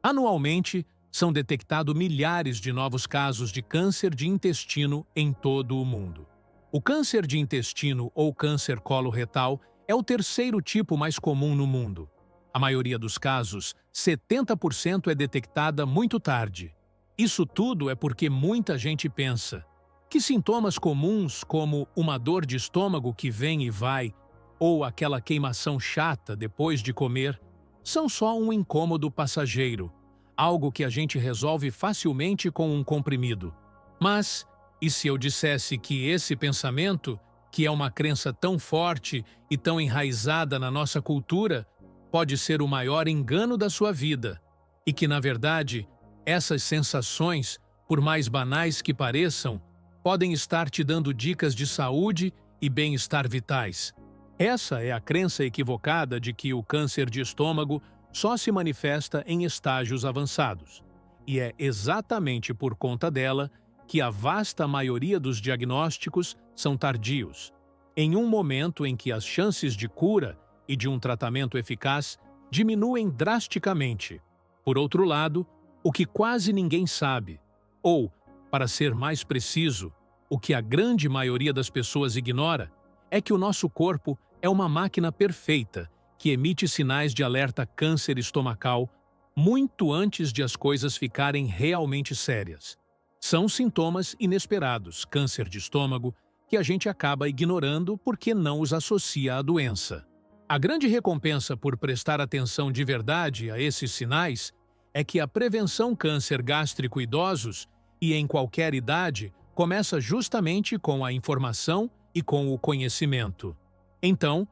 Anualmente, são detectados milhares de novos casos de câncer de intestino em todo o mundo. O câncer de intestino ou câncer coloretal é o terceiro tipo mais comum no mundo. A maioria dos casos, 70%, é detectada muito tarde. Isso tudo é porque muita gente pensa que sintomas comuns como uma dor de estômago que vem e vai, ou aquela queimação chata depois de comer, são só um incômodo passageiro, algo que a gente resolve facilmente com um comprimido. Mas, e se eu dissesse que esse pensamento, que é uma crença tão forte e tão enraizada na nossa cultura, pode ser o maior engano da sua vida, e que, na verdade, essas sensações, por mais banais que pareçam, podem estar te dando dicas de saúde e bem-estar vitais. Essa é a crença equivocada de que o câncer de estômago só se manifesta em estágios avançados. E é exatamente por conta dela que a vasta maioria dos diagnósticos são tardios, em um momento em que as chances de cura e de um tratamento eficaz diminuem drasticamente. Por outro lado, o que quase ninguém sabe, ou, para ser mais preciso, o que a grande maioria das pessoas ignora, é que o nosso corpo é uma máquina perfeita que emite sinais de alerta câncer estomacal muito antes de as coisas ficarem realmente sérias. São sintomas inesperados, câncer de estômago, que a gente acaba ignorando porque não os associa à doença. A grande recompensa por prestar atenção de verdade a esses sinais é que a prevenção câncer gástrico idosos e em qualquer idade começa justamente com a informação e com o conhecimento. Então,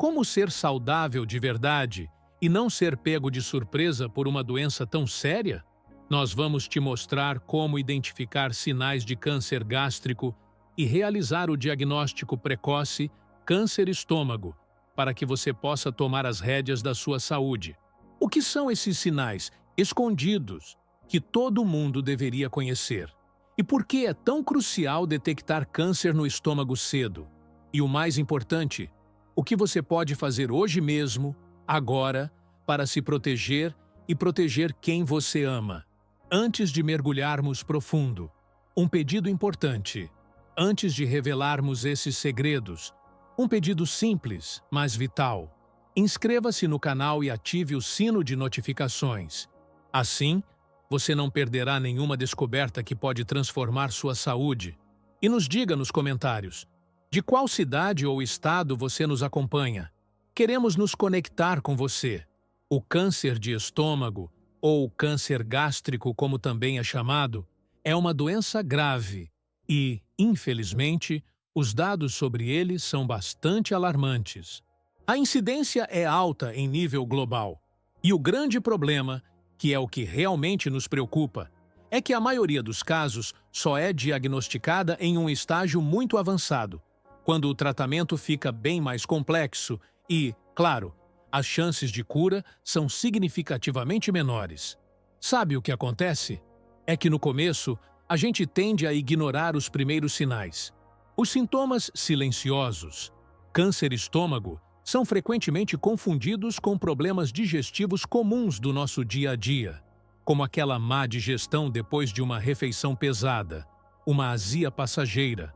como ser saudável de verdade e não ser pego de surpresa por uma doença tão séria? Nós vamos te mostrar como identificar sinais de câncer gástrico e realizar o diagnóstico precoce câncer estômago, para que você possa tomar as rédeas da sua saúde. O que são esses sinais escondidos que todo mundo deveria conhecer? E por que é tão crucial detectar câncer no estômago cedo? E o mais importante, o que você pode fazer hoje mesmo, agora, para se proteger e proteger quem você ama? Antes de mergulharmos profundo, um pedido importante. Antes de revelarmos esses segredos, um pedido simples, mas vital. Inscreva-se no canal e ative o sino de notificações. Assim, você não perderá nenhuma descoberta que pode transformar sua saúde. E nos diga nos comentários, de qual cidade ou estado você nos acompanha. Queremos nos conectar com você. O câncer de estômago, ou câncer gástrico, como também é chamado, é uma doença grave e, infelizmente, os dados sobre ele são bastante alarmantes. A incidência é alta em nível global. E o grande problema, que é o que realmente nos preocupa, é que a maioria dos casos só é diagnosticada em um estágio muito avançado, quando o tratamento fica bem mais complexo e, claro, as chances de cura são significativamente menores. Sabe o que acontece? É que no começo, a gente tende a ignorar os primeiros sinais. Os sintomas silenciosos, câncer estômago, são frequentemente confundidos com problemas digestivos comuns do nosso dia a dia, como aquela má digestão depois de uma refeição pesada, uma azia passageira,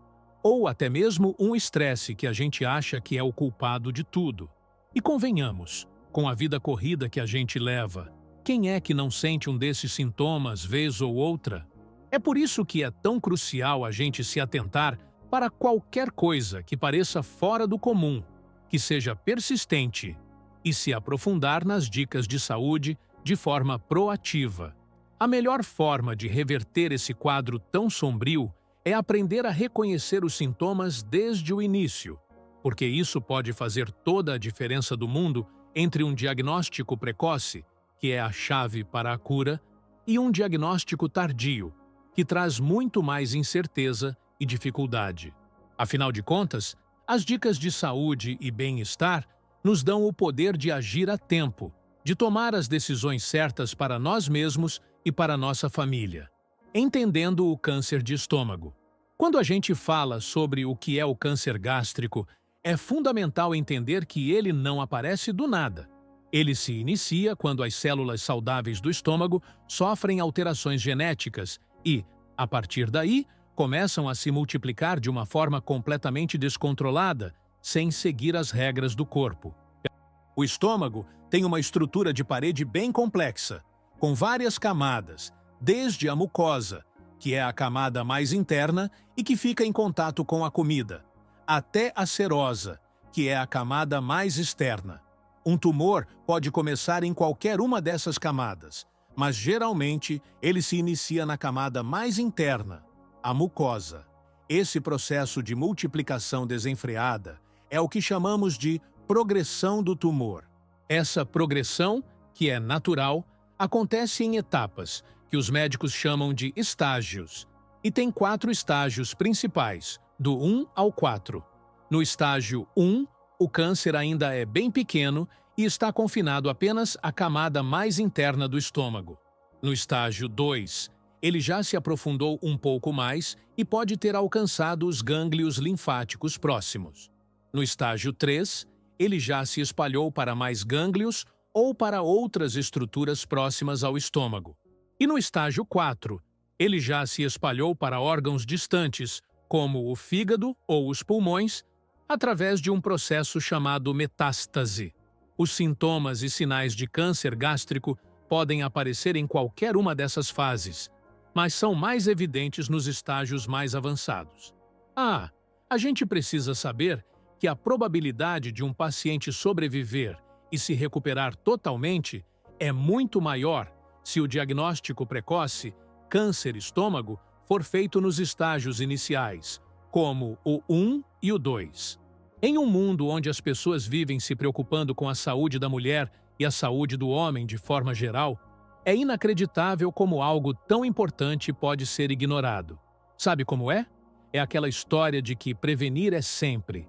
ou até mesmo um estresse que a gente acha que é o culpado de tudo. E convenhamos, com a vida corrida que a gente leva, quem é que não sente um desses sintomas vez ou outra? É por isso que é tão crucial a gente se atentar para qualquer coisa que pareça fora do comum, que seja persistente, e se aprofundar nas dicas de saúde de forma proativa. A melhor forma de reverter esse quadro tão sombrio é aprender a reconhecer os sintomas desde o início, porque isso pode fazer toda a diferença do mundo entre um diagnóstico precoce, que é a chave para a cura, e um diagnóstico tardio, que traz muito mais incerteza e dificuldade. Afinal de contas, as dicas de saúde e bem-estar nos dão o poder de agir a tempo, de tomar as decisões certas para nós mesmos e para nossa família. Entendendo o câncer de estômago. Quando a gente fala sobre o que é o câncer gástrico, é fundamental entender que ele não aparece do nada. Ele se inicia quando as células saudáveis do estômago sofrem alterações genéticas e, a partir daí, começam a se multiplicar de uma forma completamente descontrolada, sem seguir as regras do corpo. O estômago tem uma estrutura de parede bem complexa, com várias camadas, desde a mucosa, que é a camada mais interna e que fica em contato com a comida, até a serosa, que é a camada mais externa. Um tumor pode começar em qualquer uma dessas camadas, mas geralmente ele se inicia na camada mais interna, a mucosa. Esse processo de multiplicação desenfreada é o que chamamos de progressão do tumor. Essa progressão, que é natural, acontece em etapas, que os médicos chamam de estágios, e tem 4 estágios principais, do 1 ao 4. No estágio 1, o câncer ainda é bem pequeno e está confinado apenas à camada mais interna do estômago. No estágio 2, ele já se aprofundou um pouco mais e pode ter alcançado os gânglios linfáticos próximos. No estágio 3, ele já se espalhou para mais gânglios ou para outras estruturas próximas ao estômago. E no estágio 4, ele já se espalhou para órgãos distantes, como o fígado ou os pulmões, através de um processo chamado metástase. Os sintomas e sinais de câncer gástrico podem aparecer em qualquer uma dessas fases, mas são mais evidentes nos estágios mais avançados. A gente precisa saber que a probabilidade de um paciente sobreviver e se recuperar totalmente é muito maior se o diagnóstico precoce, câncer estômago, for feito nos estágios iniciais, como o 1 e o 2. Em um mundo onde as pessoas vivem se preocupando com a saúde da mulher e a saúde do homem de forma geral, é inacreditável como algo tão importante pode ser ignorado. Sabe como é? É aquela história de que prevenir é sempre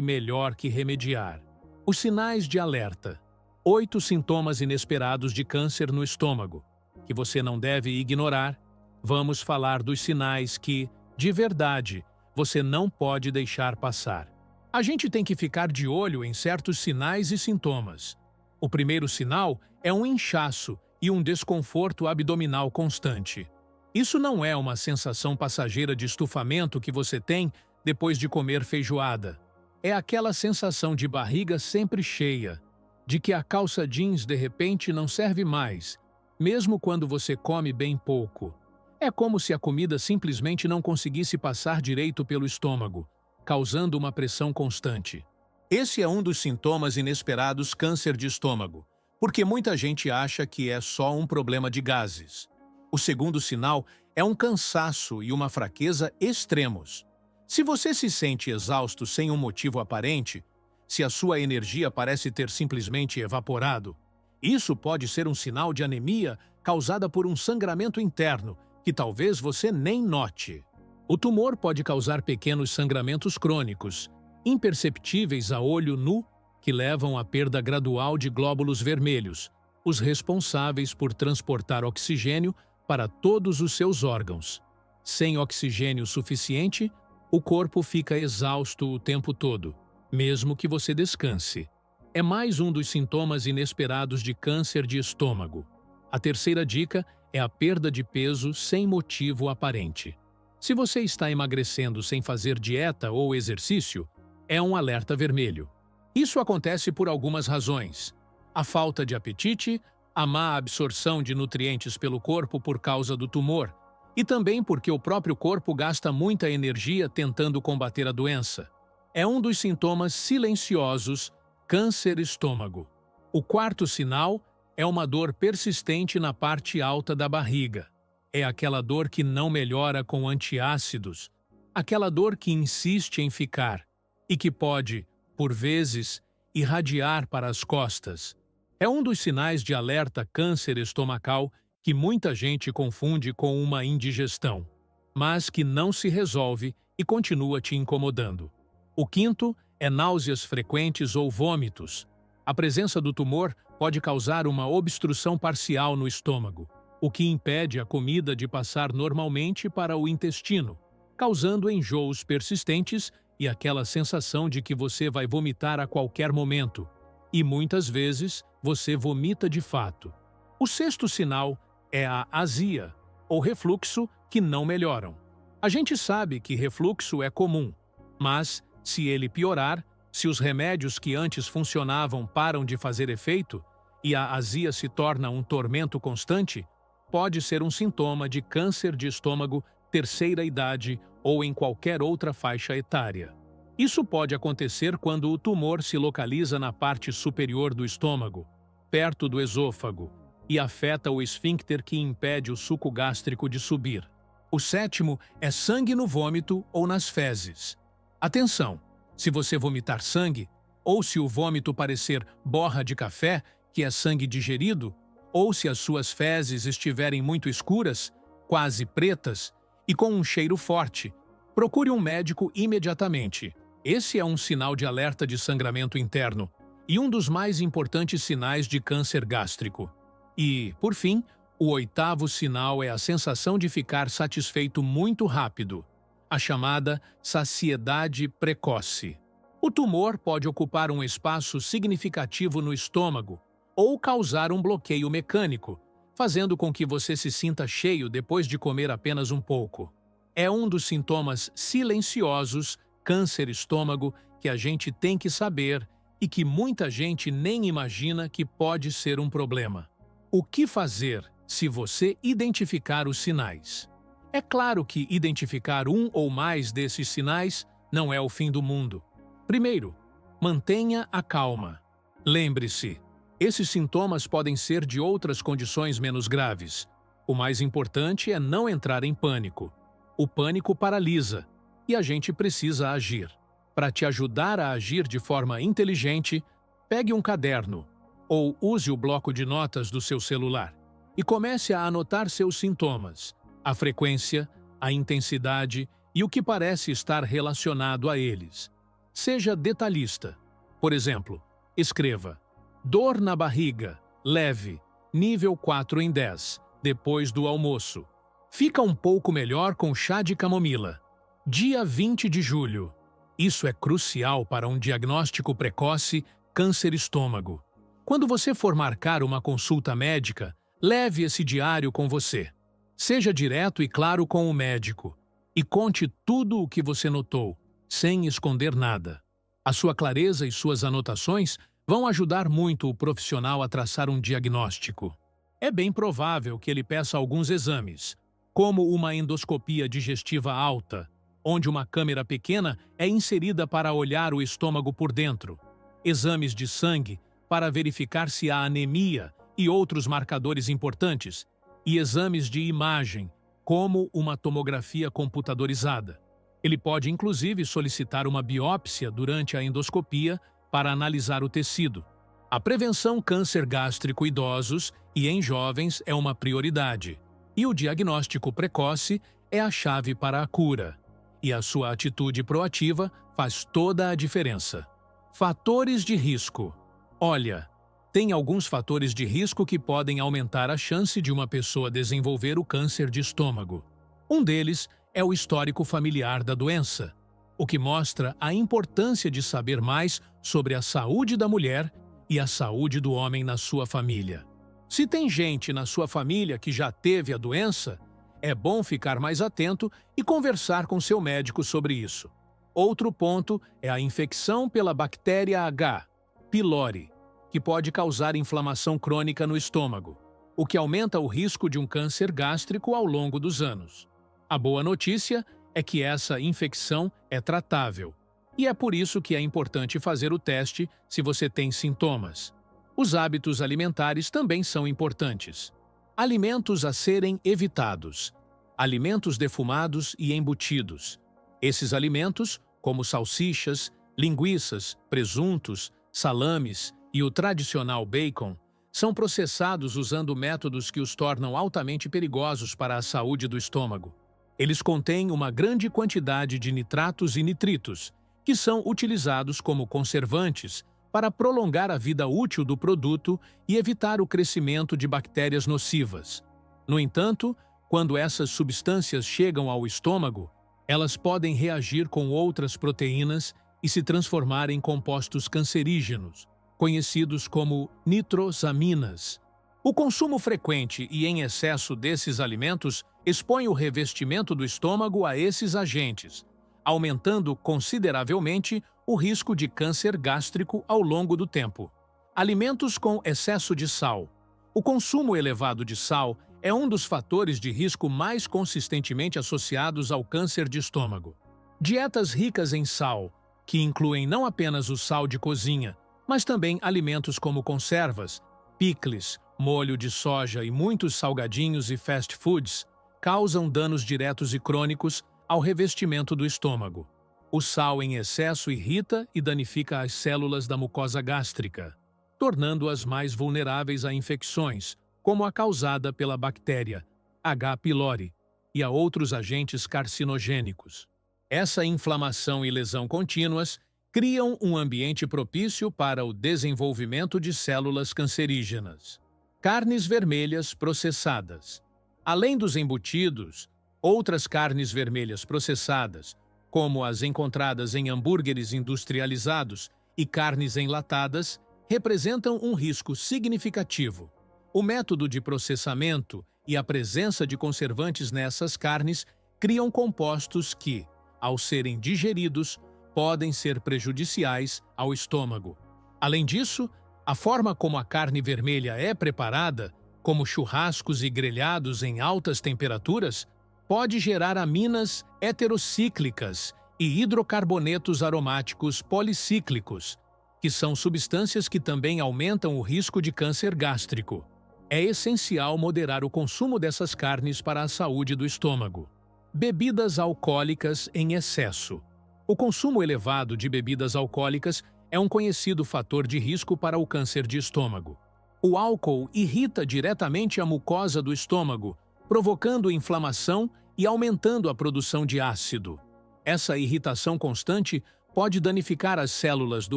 melhor que remediar. Os sinais de alerta. 8 sintomas inesperados de câncer no estômago, que você não deve ignorar. Vamos falar dos sinais que, de verdade, você não pode deixar passar. A gente tem que ficar de olho em certos sinais e sintomas. O primeiro sinal é um inchaço e um desconforto abdominal constante. Isso não é uma sensação passageira de estufamento que você tem depois de comer feijoada. É aquela sensação de barriga sempre cheia, de que a calça jeans de repente não serve mais, mesmo quando você come bem pouco. É como se a comida simplesmente não conseguisse passar direito pelo estômago, causando uma pressão constante. Esse é um dos sintomas inesperados câncer de estômago, porque muita gente acha que é só um problema de gases. O segundo sinal é um cansaço e uma fraqueza extremos. Se você se sente exausto sem um motivo aparente, se a sua energia parece ter simplesmente evaporado, isso pode ser um sinal de anemia causada por um sangramento interno, que talvez você nem note. O tumor pode causar pequenos sangramentos crônicos, imperceptíveis a olho nu, que levam à perda gradual de glóbulos vermelhos, os responsáveis por transportar oxigênio para todos os seus órgãos. Sem oxigênio suficiente, o corpo fica exausto o tempo todo, mesmo que você descanse. É mais um dos sintomas inesperados de câncer de estômago. A terceira dica é a perda de peso sem motivo aparente. Se você está emagrecendo sem fazer dieta ou exercício, é um alerta vermelho. Isso acontece por algumas razões: a falta de apetite, a má absorção de nutrientes pelo corpo por causa do tumor, e também porque o próprio corpo gasta muita energia tentando combater a doença. É um dos sintomas silenciosos, câncer estômago. O quarto sinal é uma dor persistente na parte alta da barriga. É aquela dor que não melhora com antiácidos, aquela dor que insiste em ficar e que pode, por vezes, irradiar para as costas. É um dos sinais de alerta câncer estomacal que muita gente confunde com uma indigestão, mas que não se resolve e continua te incomodando. O quinto é náuseas frequentes ou vômitos. A presença do tumor pode causar uma obstrução parcial no estômago, o que impede a comida de passar normalmente para o intestino, causando enjoos persistentes e aquela sensação de que você vai vomitar a qualquer momento. e muitas vezes você vomita de fato. O sexto sinal é a azia, ou refluxo, que não melhoram. A gente sabe que refluxo é comum, mas, se ele piorar, se os remédios que antes funcionavam param de fazer efeito e a azia se torna um tormento constante, pode ser um sintoma de câncer de estômago terceira idade ou em qualquer outra faixa etária. Isso pode acontecer quando o tumor se localiza na parte superior do estômago, perto do esôfago, e afeta o esfíncter que impede o suco gástrico de subir. O sétimo é sangue no vômito ou nas fezes. Atenção! Se você vomitar sangue, ou se o vômito parecer borra de café, que é sangue digerido, ou se as suas fezes estiverem muito escuras, quase pretas, e com um cheiro forte, procure um médico imediatamente. Esse é um sinal de alerta de sangramento interno e um dos mais importantes sinais de câncer gástrico. E, por fim, o oitavo sinal é a sensação de ficar satisfeito muito rápido, a chamada saciedade precoce. O tumor pode ocupar um espaço significativo no estômago ou causar um bloqueio mecânico, fazendo com que você se sinta cheio depois de comer apenas um pouco. É um dos sintomas silenciosos, câncer estômago, que a gente tem que saber e que muita gente nem imagina que pode ser um problema. O que fazer se você identificar os sinais? É claro que identificar um ou mais desses sinais não é o fim do mundo. Primeiro, mantenha a calma. Lembre-se, esses sintomas podem ser de outras condições menos graves. O mais importante é não entrar em pânico. O pânico paralisa e a gente precisa agir. Para te ajudar a agir de forma inteligente, pegue um caderno ou use o bloco de notas do seu celular e comece a anotar seus sintomas, a frequência, a intensidade e o que parece estar relacionado a eles. Seja detalhista. Por exemplo, escreva: dor na barriga, leve, nível 4 em 10, depois do almoço. Fica um pouco melhor com chá de camomila. Dia 20 de julho. Isso é crucial para um diagnóstico precoce, câncer estômago. Quando você for marcar uma consulta médica, leve esse diário com você. Seja direto e claro com o médico e conte tudo o que você notou, sem esconder nada. A sua clareza e suas anotações vão ajudar muito o profissional a traçar um diagnóstico. É bem provável que ele peça alguns exames, como uma endoscopia digestiva alta, onde uma câmera pequena é inserida para olhar o estômago por dentro, exames de sangue para verificar se há anemia e outros marcadores importantes, e exames de imagem, como uma tomografia computadorizada. Ele pode inclusive solicitar uma biópsia durante a endoscopia para analisar o tecido. A prevenção câncer gástrico idosos e em jovens é uma prioridade, e o diagnóstico precoce é a chave para a cura. E a sua atitude proativa faz toda a diferença. Fatores de risco. Olha, tem alguns fatores de risco que podem aumentar a chance de uma pessoa desenvolver o câncer de estômago. Um deles é o histórico familiar da doença, o que mostra a importância de saber mais sobre a saúde da mulher e a saúde do homem na sua família. Se tem gente na sua família que já teve a doença, é bom ficar mais atento e conversar com seu médico sobre isso. Outro ponto é a infecção pela bactéria H. pylori, que pode causar inflamação crônica no estômago, o que aumenta o risco de um câncer gástrico ao longo dos anos. A boa notícia é que essa infecção é tratável, e é por isso que é importante fazer o teste se você tem sintomas. Os hábitos alimentares também são importantes. Alimentos a serem evitados. Alimentos defumados e embutidos. Esses alimentos, como salsichas, linguiças, presuntos, salames e o tradicional bacon, são processados usando métodos que os tornam altamente perigosos para a saúde do estômago. Eles contêm uma grande quantidade de nitratos e nitritos, que são utilizados como conservantes para prolongar a vida útil do produto e evitar o crescimento de bactérias nocivas. No entanto, quando essas substâncias chegam ao estômago, elas podem reagir com outras proteínas e se transformar em compostos cancerígenos, conhecidos como nitrosaminas. O consumo frequente e em excesso desses alimentos expõe o revestimento do estômago a esses agentes, aumentando consideravelmente o risco de câncer gástrico ao longo do tempo. Alimentos com excesso de sal. O consumo elevado de sal é um dos fatores de risco mais consistentemente associados ao câncer de estômago. Dietas ricas em sal, que incluem não apenas o sal de cozinha, mas também alimentos como conservas, picles, molho de soja e muitos salgadinhos e fast foods, causam danos diretos e crônicos ao revestimento do estômago. O sal em excesso irrita e danifica as células da mucosa gástrica, tornando-as mais vulneráveis a infecções, como a causada pela bactéria H. pylori e a outros agentes carcinogênicos. Essa inflamação e lesão contínuas criam um ambiente propício para o desenvolvimento de células cancerígenas. Carnes vermelhas processadas. Além dos embutidos, outras carnes vermelhas processadas, como as encontradas em hambúrgueres industrializados e carnes enlatadas, representam um risco significativo. O método de processamento e a presença de conservantes nessas carnes criam compostos que, ao serem digeridos, podem ser prejudiciais ao estômago. Além disso, a forma como a carne vermelha é preparada, como churrascos e grelhados em altas temperaturas, pode gerar aminas heterocíclicas e hidrocarbonetos aromáticos policíclicos, que são substâncias que também aumentam o risco de câncer gástrico. É essencial moderar o consumo dessas carnes para a saúde do estômago. Bebidas alcoólicas em excesso. O consumo elevado de bebidas alcoólicas é um conhecido fator de risco para o câncer de estômago. O álcool irrita diretamente a mucosa do estômago, provocando inflamação e aumentando a produção de ácido. Essa irritação constante pode danificar as células do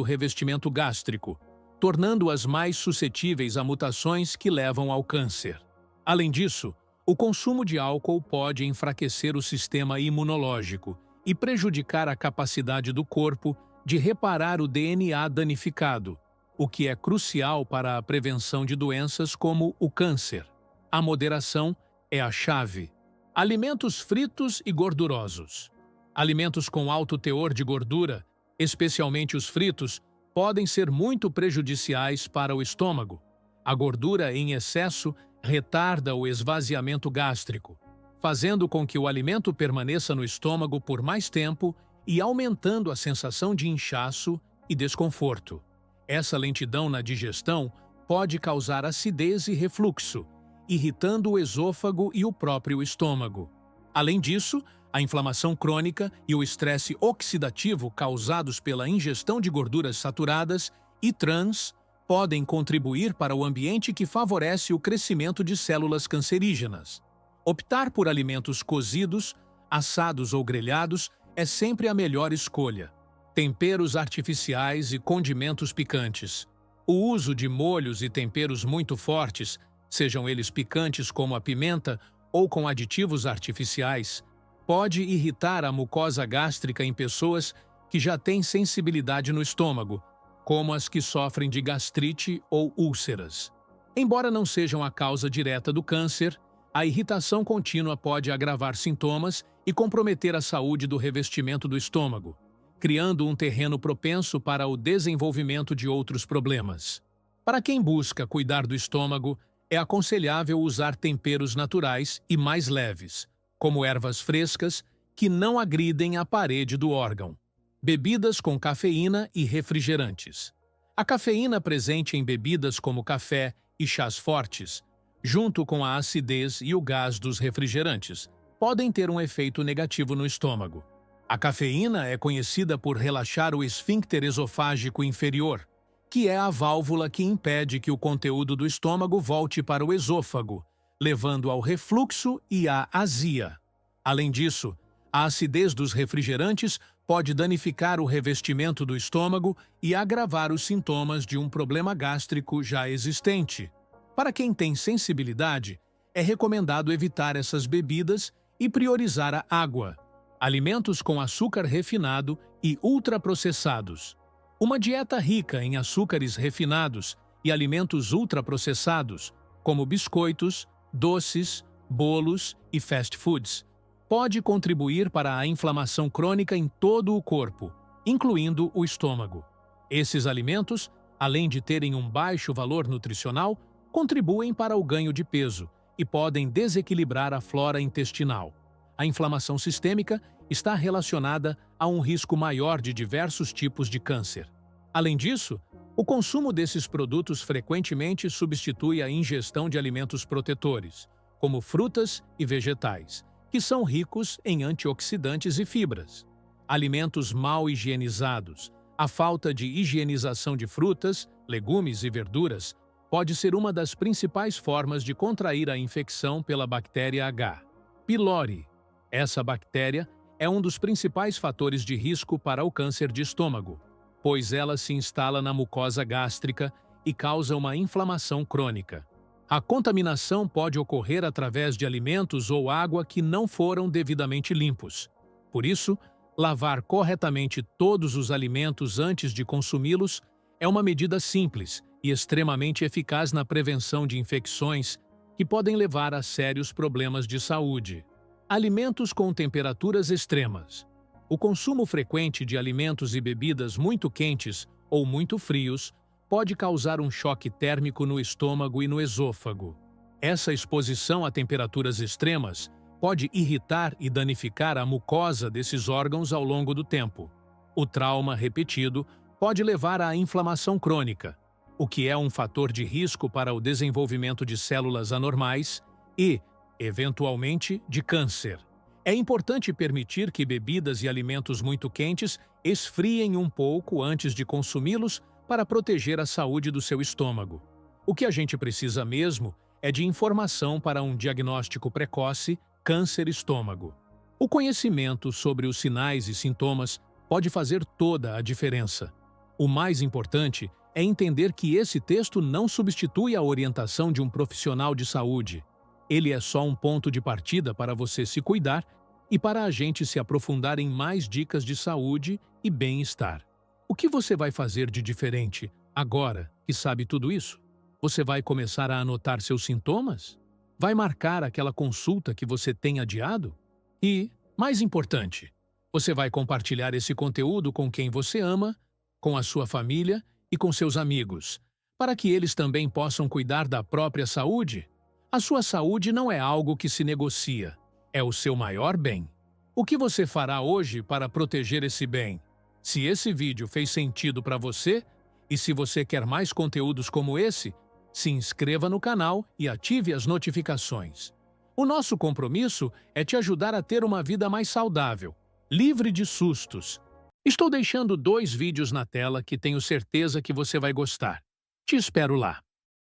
revestimento gástrico, tornando-as mais suscetíveis a mutações que levam ao câncer. Além disso, o consumo de álcool pode enfraquecer o sistema imunológico e prejudicar a capacidade do corpo de reparar o DNA danificado, o que é crucial para a prevenção de doenças como o câncer. A moderação é a chave. Alimentos fritos e gordurosos. Alimentos com alto teor de gordura, especialmente os fritos, podem ser muito prejudiciais para o estômago. A gordura em excesso retarda o esvaziamento gástrico, fazendo com que o alimento permaneça no estômago por mais tempo e aumentando a sensação de inchaço e desconforto. Essa lentidão na digestão pode causar acidez e refluxo, irritando o esôfago e o próprio estômago. Além disso, a inflamação crônica e o estresse oxidativo causados pela ingestão de gorduras saturadas e trans podem contribuir para o ambiente que favorece o crescimento de células cancerígenas. Optar por alimentos cozidos, assados ou grelhados é sempre a melhor escolha. Temperos artificiais e condimentos picantes. O uso de molhos e temperos muito fortes, sejam eles picantes como a pimenta ou com aditivos artificiais, pode irritar a mucosa gástrica em pessoas que já têm sensibilidade no estômago, como as que sofrem de gastrite ou úlceras. Embora não sejam a causa direta do câncer, a irritação contínua pode agravar sintomas e comprometer a saúde do revestimento do estômago, criando um terreno propenso para o desenvolvimento de outros problemas. Para quem busca cuidar do estômago, é aconselhável usar temperos naturais e mais leves, como ervas frescas, que não agridem a parede do órgão. Bebidas com cafeína e refrigerantes. A cafeína presente em bebidas como café e chás fortes, junto com a acidez e o gás dos refrigerantes, podem ter um efeito negativo no estômago. A cafeína é conhecida por relaxar o esfíncter esofágico inferior, que é a válvula que impede que o conteúdo do estômago volte para o esôfago, levando ao refluxo e à azia. Além disso, a acidez dos refrigerantes pode danificar o revestimento do estômago e agravar os sintomas de um problema gástrico já existente. Para quem tem sensibilidade, é recomendado evitar essas bebidas e priorizar a água, alimentos com açúcar refinado e ultraprocessados. Uma dieta rica em açúcares refinados e alimentos ultraprocessados, como biscoitos, doces, bolos e fast foods, pode contribuir para a inflamação crônica em todo o corpo, incluindo o estômago. Esses alimentos, além de terem um baixo valor nutricional, contribuem para o ganho de peso e podem desequilibrar a flora intestinal. A inflamação sistêmica está relacionada a um risco maior de diversos tipos de câncer. Além disso, o consumo desses produtos frequentemente substitui a ingestão de alimentos protetores, como frutas e vegetais, que são ricos em antioxidantes e fibras. Alimentos mal higienizados, a falta de higienização de frutas, legumes e verduras pode ser uma das principais formas de contrair a infecção pela bactéria H. pylori. Essa bactéria é um dos principais fatores de risco para o câncer de estômago, pois ela se instala na mucosa gástrica e causa uma inflamação crônica. A contaminação pode ocorrer através de alimentos ou água que não foram devidamente limpos. Por isso, lavar corretamente todos os alimentos antes de consumi-los é uma medida simples e extremamente eficaz na prevenção de infecções que podem levar a sérios problemas de saúde. Alimentos com temperaturas extremas. O consumo frequente de alimentos e bebidas muito quentes ou muito frios pode causar um choque térmico no estômago e no esôfago. Essa exposição a temperaturas extremas pode irritar e danificar a mucosa desses órgãos ao longo do tempo. O trauma repetido pode levar à inflamação crônica, o que é um fator de risco para o desenvolvimento de células anormais e, eventualmente, de câncer. É importante permitir que bebidas e alimentos muito quentes esfriem um pouco antes de consumi-los para proteger a saúde do seu estômago. O que a gente precisa mesmo é de informação para um diagnóstico precoce, câncer estômago. O conhecimento sobre os sinais e sintomas pode fazer toda a diferença. O mais importante é entender que esse texto não substitui a orientação de um profissional de saúde. Ele é só um ponto de partida para você se cuidar e para a gente se aprofundar em mais dicas de saúde e bem-estar. O que você vai fazer de diferente agora que sabe tudo isso? Você vai começar a anotar seus sintomas? Vai marcar aquela consulta que você tem adiado? E, mais importante, você vai compartilhar esse conteúdo com quem você ama, com a sua família e com seus amigos, para que eles também possam cuidar da própria saúde? A sua saúde não é algo que se negocia, é o seu maior bem. O que você fará hoje para proteger esse bem? Se esse vídeo fez sentido para você, e se você quer mais conteúdos como esse, se inscreva no canal e ative as notificações. O nosso compromisso é te ajudar a ter uma vida mais saudável, livre de sustos. Estou deixando 2 vídeos na tela que tenho certeza que você vai gostar. Te espero lá.